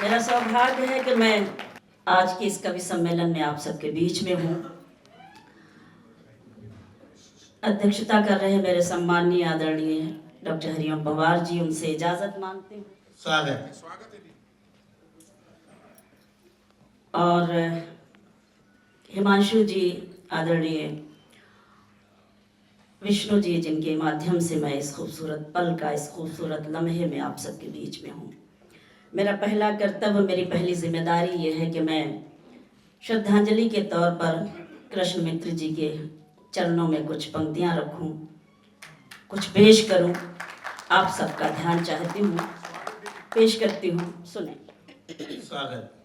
मेरा सौभाग्य है कि मैं आज के इस कवि सम्मेलन में आप सबके बीच में हूँ। अध्यक्षता कर रहे मेरे सम्माननीय आदरणीय डॉक्टर हरिओम पवार जी, उनसे इजाजत मांगती हूँ। स्वागत और हिमांशु जी, आदरणीय विष्णु जी, जिनके माध्यम से मैं इस खूबसूरत पल का, इस खूबसूरत लम्हे में आप सबके बीच में हूँ। मेरा पहला कर्तव्य, मेरी पहली जिम्मेदारी ये है कि मैं श्रद्धांजलि के तौर पर कृष्ण मित्र जी के चरणों में कुछ पंक्तियाँ रखूं, कुछ पेश करूं। आप सबका ध्यान चाहती हूँ, पेश करती हूँ, सुने। स्वागत।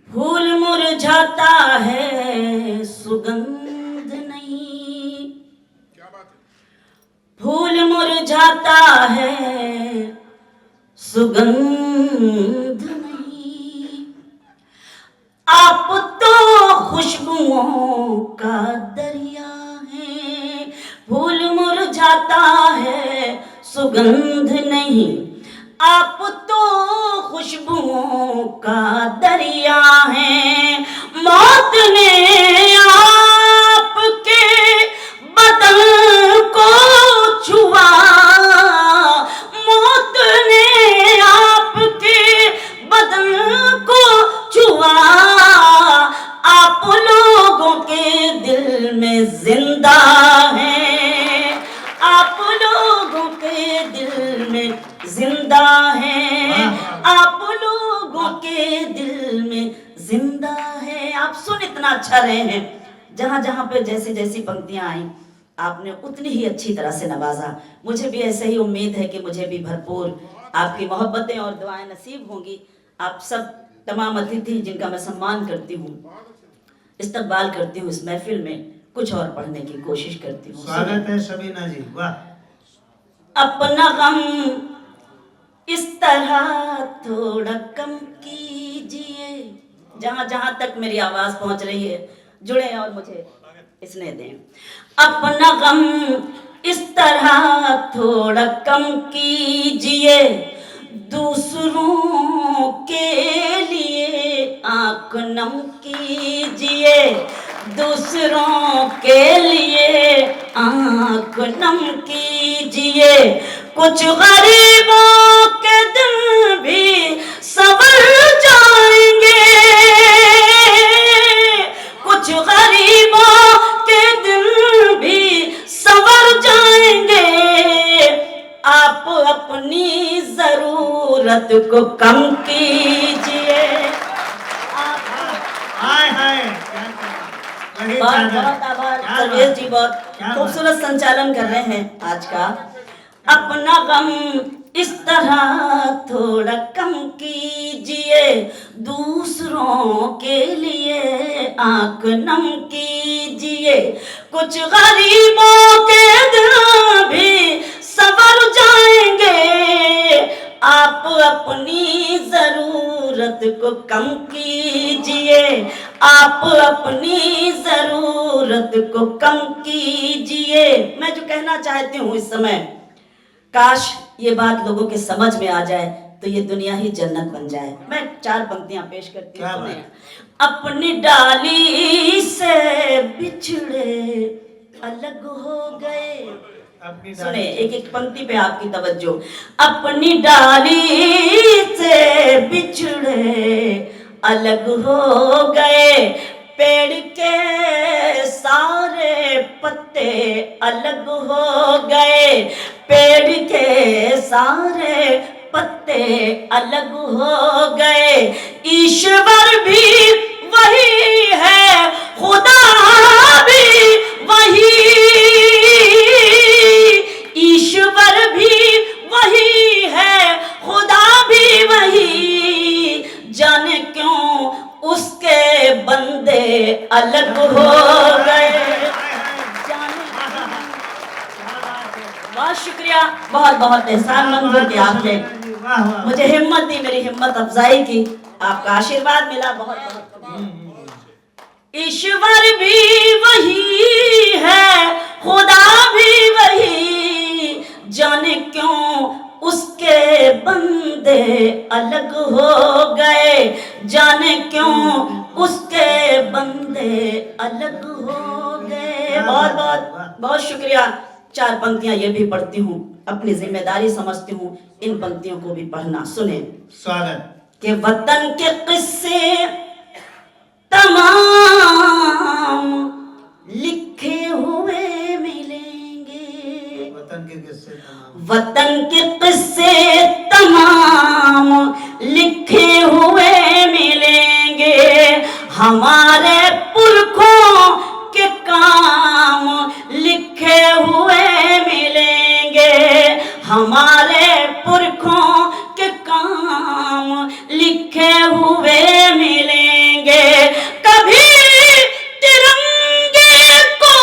फूल मुरझाता है, सुगंध नहीं। क्या बात है? फूल मुरझाता है, सुगंध नहीं। आप तो खुशबुओं का दरिया है। फूल मुरझाता है, सुगंध नहीं। आप तो खुशबुओं का दरिया है। मौत ने आपके बदन को छुआ, मौत ने आपके बदन को छुआ। आप लोगों के दिल में जिंदा है, आप लोगों के दिल में जिंदा है, आप लोगों के दिल में जिंदा है। आप सुन इतना अच्छा रहे हैं, जहां जहां पे जैसी जैसी पंक्तियां आई आपने उतनी ही अच्छी तरह से नवाजा। मुझे भी ऐसे ही उम्मीद है कि मुझे भी भरपूर आपकी मोहब्बतें और दुआएं नसीब होंगी। आप सब तमाम अतिथि जिनका मैं सम्मान करती हूँ, इस्तकबाल करती हूँ, इस महफिल में कुछ और पढ़ने की कोशिश करती हूँ। स्वागत है शबीना जी। वाह। अपना गम इस तरह थोड़ा कम कीजिए। जहां जहां तक मेरी आवाज पहुंच रही है, जुड़े और मुझे इसने दें। अपना गम इस तरह थोड़ा कम कीजिए, दूसरों के लिए आंख नम कीजिए, दूसरों के लिए आंख नम कीजिए। कुछ गरीबों के दिल भी संवर जाएंगे, कुछ गरीबों के दिल भी संवर जाएंगे। आप अपनी जरूरत को कम कीजिए। हाय हाय। बहुत बहुत आभार सर्वेश जी, बहुत खूबसूरत संचालन कर रहे हैं आज का। अपना गम इस तरह थोड़ा कम कीजिए, दूसरों के लिए आंख नम कीजिए। कुछ गरीबों के दिल भी संवर जाएंगे। आप अपनी जरूरत को कम कीजिए, आप अपनी जरूरत को कम कीजिए। मैं जो कहना चाहती हूँ इस समय, काश ये बात लोगों के समझ में आ जाए तो ये दुनिया ही जन्नत बन जाए। मैं 4 पंक्तियां पेश करती हूँ। अपनी डाली से बिछड़े अलग हो गए। सुने, एक एक पंक्ति पे आपकी तवज्जो। अपनी डाली से बिछड़े अलग हो गए, पेड़ के सारे पत्ते अलग हो गए, पेड़ के सारे पत्ते अलग हो गए। ईश्वर भी वही है, खुदा भी वही, ईश्वर भी वही है, खुदा भी वही। जाने क्यों उसके बंदे अलग हो गए। बहुत शुक्रिया, बहुत बहुत एहसानमंद हूँ कि आपने मुझे हिम्मत दी, मेरी हिम्मत अफजाई की, आपका आशीर्वाद मिला। बहुत बहुत ईश्वर भी वही है, खुदा भी वही। जाने क्यों उसके बंदे अलग हो गए, जाने क्यों उसके बंदे अलग हो गए। बहुत बहुत बहुत शुक्रिया। 4 पंक्तियां ये भी पढ़ती हूँ, अपनी जिम्मेदारी समझती हूँ इन पंक्तियों को भी पढ़ना। सुने। स्वागत। कि वतन के किस्से तमाम लिखे हुए मिलेंगे, वतन के किस्से तमाम, वतन के किस्से तमाम लिखे हुए मिलेंगे, हमारे पुरखों के काम लिखे हुए मिलेंगे, हमारे पुरखों के काम लिखे हुए मिलेंगे। कभी तिरंगे को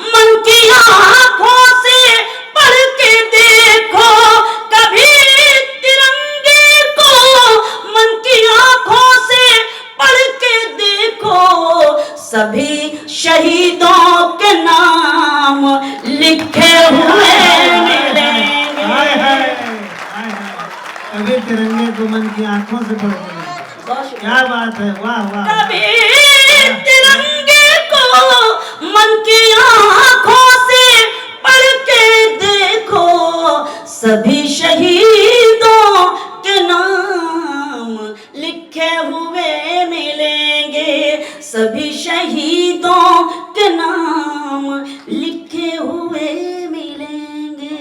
मन की आंखों से पढ़ के देखो, कभी तिरंगे को मन की आंखों से पढ़ के देखो, सभी शहीदों के नाम लिखे हुए मिलेंगे। हाय हाय हाय हाय, कभी तिरंगे को मन की आंखों से पढ़ के देखो। क्या बात है, वाह वाह। कभी तिरंगे को मन की आंखों से पढ़ के देखो, सभी शहीदों के नाम लिखे हुए मिलेंगे, सभी शहीदों के नाम लिखे हुए मिलेंगे।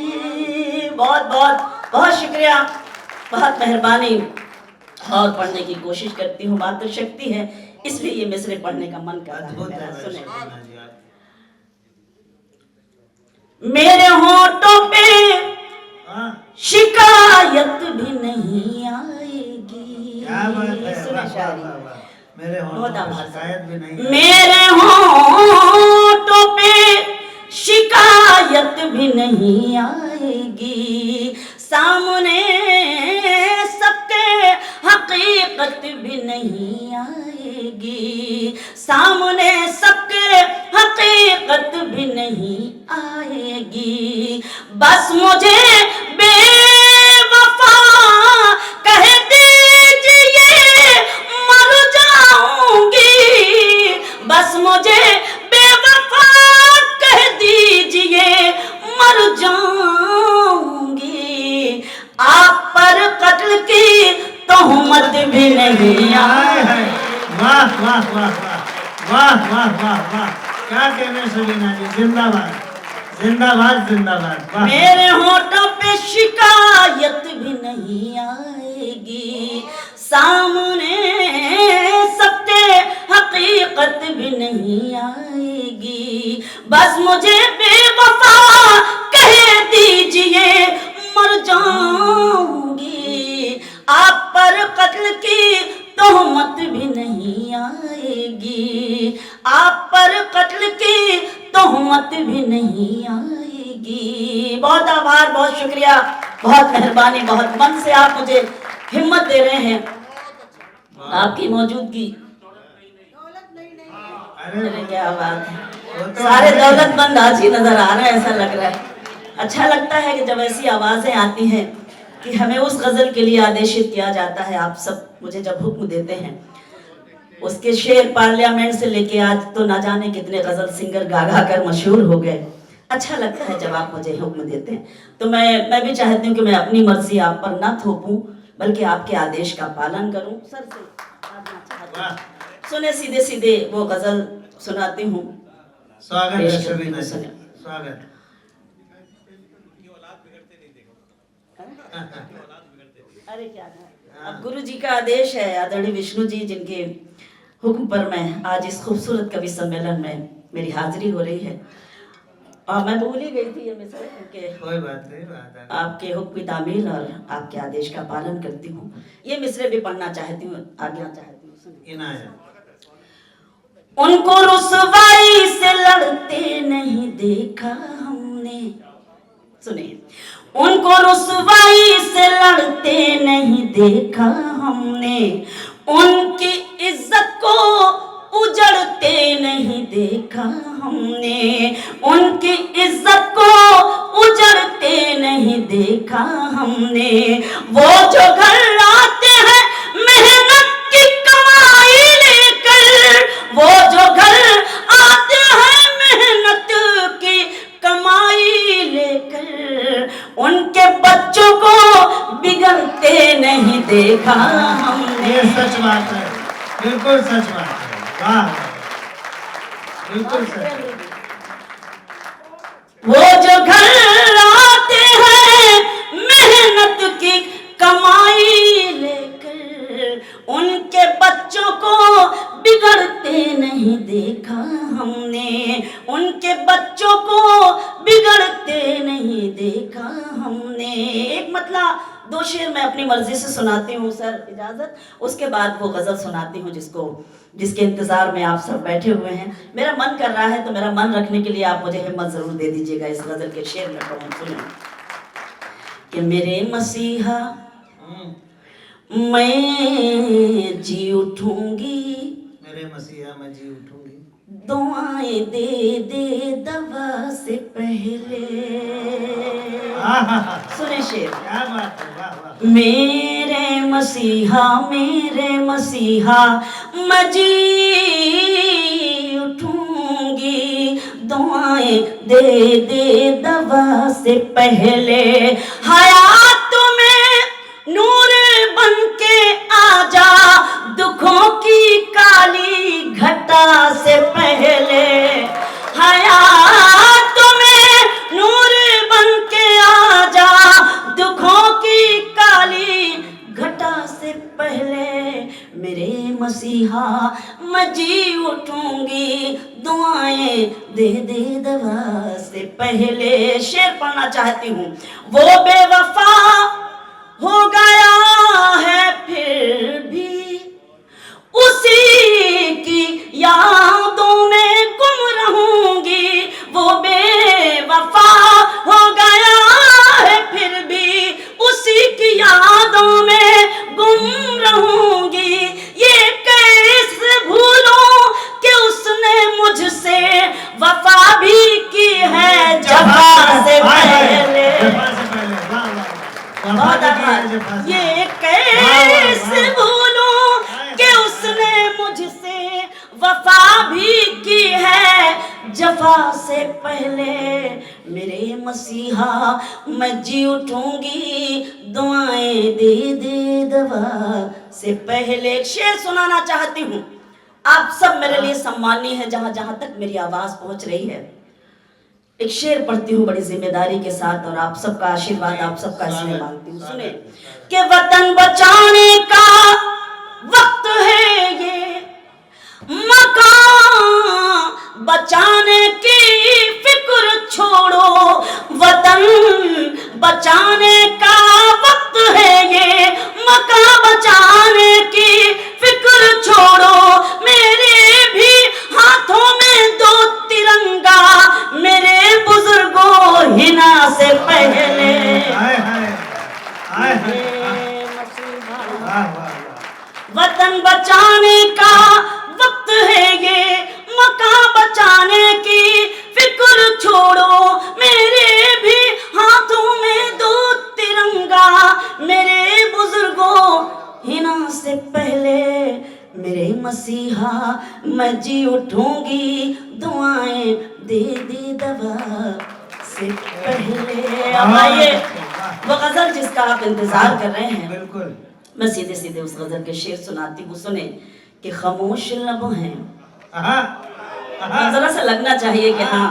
बहुत बहुत बहुत शुक्रिया, बहुत मेहरबानी। और पढ़ने की कोशिश करती हूँ, मात्र शक्ति है इसलिए ये मिसरे पढ़ने का मन कर अद्भुत रहा है है। सुने। शबीना जी आप। मेरे होठों पे हाँ, शिकायत भी नहीं आएगी। क्या बात है, सुने वाह, शायरी। वाह, वाह। मेरे होठों बहुत पे आभार। शिकायत भी नहीं। मेरे होठों पे शिकायत भी नहीं आएगी, सामने सबके हकीकत भी नहीं आएगी, सामने सबके हकीकत भी नहीं आएगी। बस मुझे बेवफा कह दीजिए मर जाऊंगी, बस मुझे बेवफा कह दीजिए मर जाऊंगी। आप पर कत्ल की तोहमत भी नहीं हाय आए। हाय, वाह वाह वाह वाह वाह वाह वाह वाह। क्या कहने शबीना जी, जिंदाबाद जिंदाबाद जिंदाबाद। वाह। मेरे होठों पे शिकायत भी नहीं आएगी, सामने सबके हकीकत भी नहीं आएगी। बस मुझे बेवफा कह दीजिए मर जाऊंगी। आप पर कत्ल की तोहमत भी नहीं आएगी, आप पर कत्ल की तोहमत भी नहीं आएगी। बहुत आभार, बहुत शुक्रिया, बहुत मेहरबानी, बहुत मन से आप मुझे हिम्मत दे रहे हैं। आपकी मौजूदगी, अरे क्या बात है, वो तो सारे है। दौलतमंद आज ही नजर आ रहे हैं, ऐसा लग रहा है। अच्छा लगता है कि जब ऐसी आवाजें आती हैं कि हमें उस गजल के लिए आदेशित किया जाता है। आप सब मुझे जब हुक्म देते हैं, उसके शेर पार्लियामेंट से लेके आज तो ना जाने कितने गजल सिंगर गा गा कर मशहूर हो गए। अच्छा लगता है जब आप मुझे हुक्म देते हैं। तो मैं भी चाहती हूँ कि मैं अपनी मर्जी आप पर ना थोपूं, बल्कि आपके आदेश का पालन करूं। सर से आज्ञा चाहती हूं। सुने सीधे सीधे वो गजल सुनाती हूँ। स्वागत है पेश करती शबीना हूँ, जी, सुने। स्वागत। अरे क्या है, अब गुरु जी का आदेश है, आदरणीय विष्णु जी जिनके हुक्म पर मैं आज इस खूबसूरत कवि सम्मेलन में मेरी हाजिरी हो रही है। और मैं भूल ही गई थी ये मिसरे, क्योंकि कोई बात नहीं, बात है। आपके हुक्म तामील और आपके आदेश का पालन करती हूँ। ये मिसरे भी पढ़ना चाहती हूँ, आज्ञा चाहती हूँ। सुनिए। इनाया। उनको रुसवाई से लड़ते नहीं देखा हमने, सुनिए। उनको रुसवाई से लड़ते नहीं देखा हमने, उनकी इज्जत को उजड़ते नहीं देखा हमने, उनकी इज्जत को उजड़ते नहीं देखा हमने। वो जो घर आते हैं मेहनत की कमाई लेकर, वो जो घर आते हैं मेहनत की कमाई लेकर, उनके बच्चों को बिगड़ते नहीं देखा हमने। ये सच बात है, बिल्कुल सच बात है। वाह, बिल्कुल सच। वो जो घर आते हैं मेहनत की कमाई लेकर, उनके बच्चों को बिगड़ते नहीं देखा हमने। उनके बच्चों को बिगड़ते नहीं देखा हमने। एक मतलब 2 शेर मैं अपनी मर्जी से सुनाती हूँ सर, इजाजत, उसके बाद वो गजल सुनाती हूँ जिसके इंतजार में आप सब बैठे हुए हैं। मेरा मन कर रहा है तो मेरा मन रखने के लिए आप मुझे हिम्मत जरूर दे दीजिएगा। इस गजल के शेर में पढ़ूं, सुने कि मेरे मसीहा मैं जी उठूंगी, मेरे मसीहा मैं जी उठूंगी, दुआएं दे दे दवा से पहले। सुने शेर, क्या बात है, वाह वाह। मेरे मसीहा मैं जी उठूंगी, दुआएं दे दे दवा से पहले। हयात में नूर बन के आजा, दुखों की काली घटा से पहले। हयात में नूर बन के आजा, दुखों की काली घटा से पहले। मेरे मसीहा मैं जी उठूंगी, दुआएं दे दे दवा से पहले। शेर पढ़ना चाहती हूँ। वो बेवफा हो गया है फिर भी उसी की यादों में गुम रहूंगी। वो बेवफा हो गया है फिर भी उसी की यादों में गुम रहूंगी। ये कैसे भूलूं कि उसने मुझसे वफा भी की है जफा से पहले। बहुत आभार। ये कैसे भूलूं कि उसने मुझसे वफा भी की है जफा से पहले। मेरे मसीहा मैं जी उठूंगी, दुआएं दे दे दवा से पहले। एक शेर सुनाना चाहती हूँ, आप सब मेरे लिए सम्मानीय है जहां जहां तक मेरी आवाज पहुंच रही है। एक शेर पढ़ती हूँ बड़ी जिम्मेदारी के साथ और आप सबका आशीर्वाद, आप सबका स्नेह मांगती हूँ। सुने कि वतन बचाने का वक्त है ये, मकान बचाने की फिक्र छोड़ो। वतन बचाने का वक्त है ये, मकान बचाने की फिक्र छोड़ो। मेरे भी हाथों में 2 तिरंगा, मेरे बुजुर्गों हिना से पहले। वतन बचाने का वक्त है ये, मकान बचाने की फिक्र छोड़ो। मेरे भी हाथों में 2 तिरंगा, मेरे बुजुर्गों हिना से पहले। मेरे मसीहा मैं जी उठूंगी, दुआएं दे दे दवा से पहले। अब आइए वो गजल जिसका आप इंतजार कर रहे हैं, बिल्कुल मैं सीधे सीधे उस गजल के शेर सुनाती हूँ। सुने कि खामोश लब हैं, जरा सा लगना चाहिए कि हाँ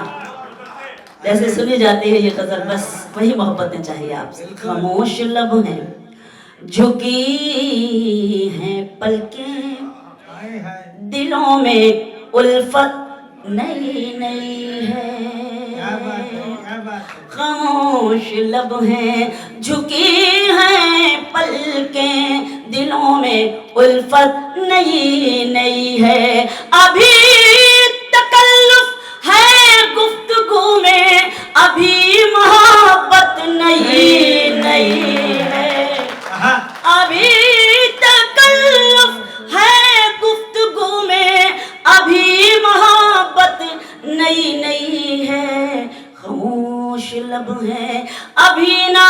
जैसे सुनी जाती है ये गजल, बस वही मोहब्बतें चाहिए आपसे। खामोश लब हैं, झुकी हैं पलकें, दिलों में उल्फत नई नई है। खामोश लब हैं, झुकी हैं पलकें, दिलों में उल्फत नई नई है। अभी तकल्लुफ है गुफ्तगू में, अभी मोहब्बत नई नई है। अभी तकल्लुफ है गुफ्तगू में, अभी मोहब्बत नई नई है। खामोश लब है, अभी ना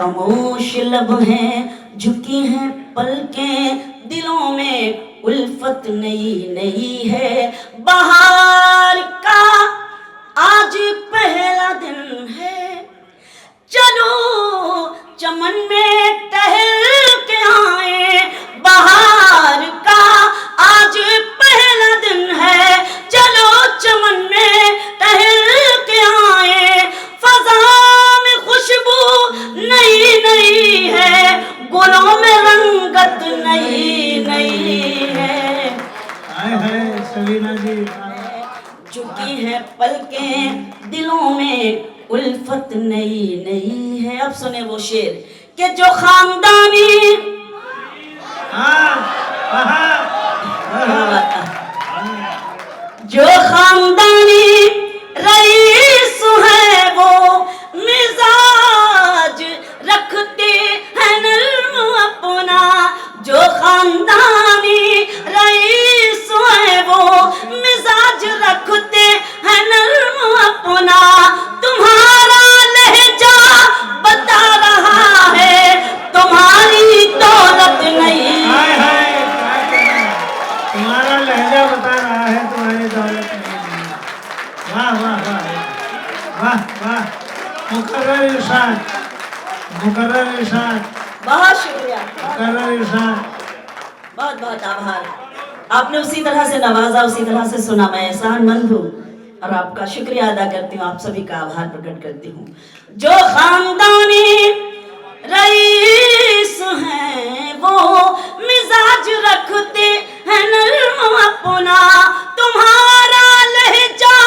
खामोश लब हैं झुकी हैं पलकें, दिलों में उल्फत नई नई है। बहार का आज पहला दिन है, चलो चमन में टहल के आए। बहार का आज पहला दिन है, चलो चमन में टहल के आए। फजा में खुशबू नई नई है, गुलों में रंगत नई नई है। हाय सबीना जी। झुकी है पलकें, दिलों में उल्फत नई नई है। अब सुने वो शेर कि जो खानदानी जो खानदानी रईस है वो मिजाज रखते हैं नर्म अपना। जो खानदानी रईस है वो मिजाज रखते हैं नर्म अपना। तुम्हारा लहजा बता रहा है तुम्हारी दौलत नहीं। तुम्हारा लहजा बता रहा है तुम्हारी दौलत नहीं। वाह वाह वाह वाह वाह। मुकर्रर इरशाद, मुकर्रर इरशाद, बहुत शुक्रिया, मुकर्रर इरशाद। बहुत बहुत आभार। आपने उसी तरह से नवाजा, उसी तरह से सुना। मैं एहसानमंद हूँ और आपका शुक्रिया अदा करती हूँ, आप सभी का आभार प्रकट करती हूँ। जो खानदानी रईस हैं वो मिजाज रखते हैं नर्म अपना। तुम्हारा लहजा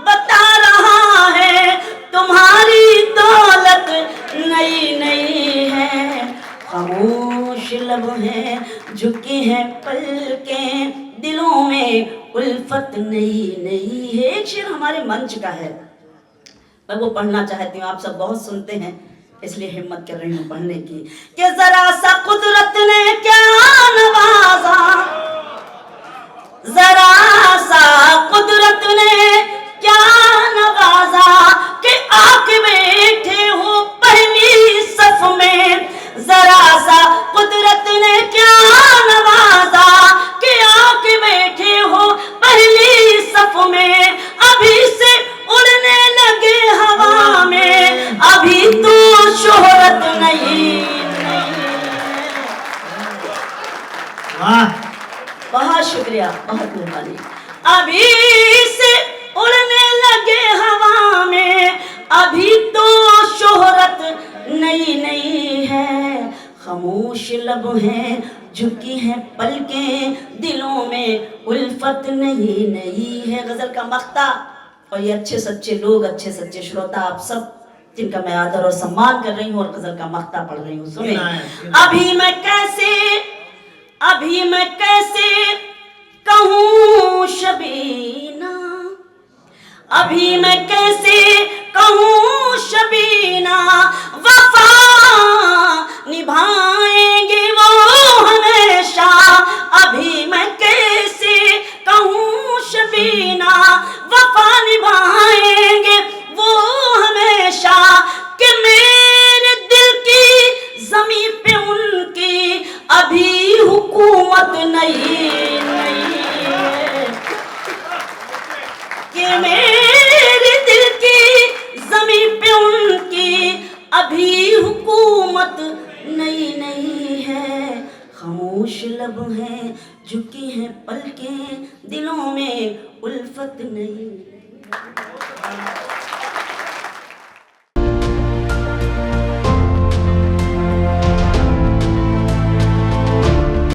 बता रहा है तुम्हारी दौलत नई नई है। खामोश लब हैं झुकी हैं पलकें, दिलों में उल्फत नई नई है। एक शेर हमारे मंच का है, मैं वो पढ़ना चाहती हूँ। आप सब बहुत सुनते हैं इसलिए हिम्मत कर रही हूँ पढ़ने की। कि जरा सा कुदरत ने क्या नवाजा, जरा सा कुदरत ने क्या नवाजा कि आके बैठे हो पहली सफ में। जरा सा कुदरत ने क्या नवाजा कि आके बैठे हो पहली सफ में। अभी से उड़ने लगे हवा में, अभी तो शोहरत नहीं। वाह, बहुत शुक्रिया, बहुत मेहरबानी। अभी से उड़ने लगे हवा में, अभी तो शोहरत नई नई है। खामोश लब हैं झुकी हैं पलकें, दिलों में उल्फत नई नई है। गजल का मक्ता और ये अच्छे सच्चे लोग, अच्छे सच्चे श्रोता, आप सब जिनका मैं आदर और सम्मान कर रही हूँ और गजल का मक्ता पढ़ रही हूँ, सुने। अभी मैं कैसे कहूँ शबीना, अभी मैं कैसे कहूँ शबीना। वफा निभाएंगे वो हमेशा, अभी मैं कैसे कहूँ शबीना। वफा निभाएंगे वो हमेशा कि मेरे दिल की ज़मीं पे उनकी अभी हुकूमत नहीं है। कि मेरे दिल की ज़मीं पे उनकी अभी हुकूमत नहीं है। खामोश लब हैं झुकी हैं पलकें, दिलों में उल्फत नहीं।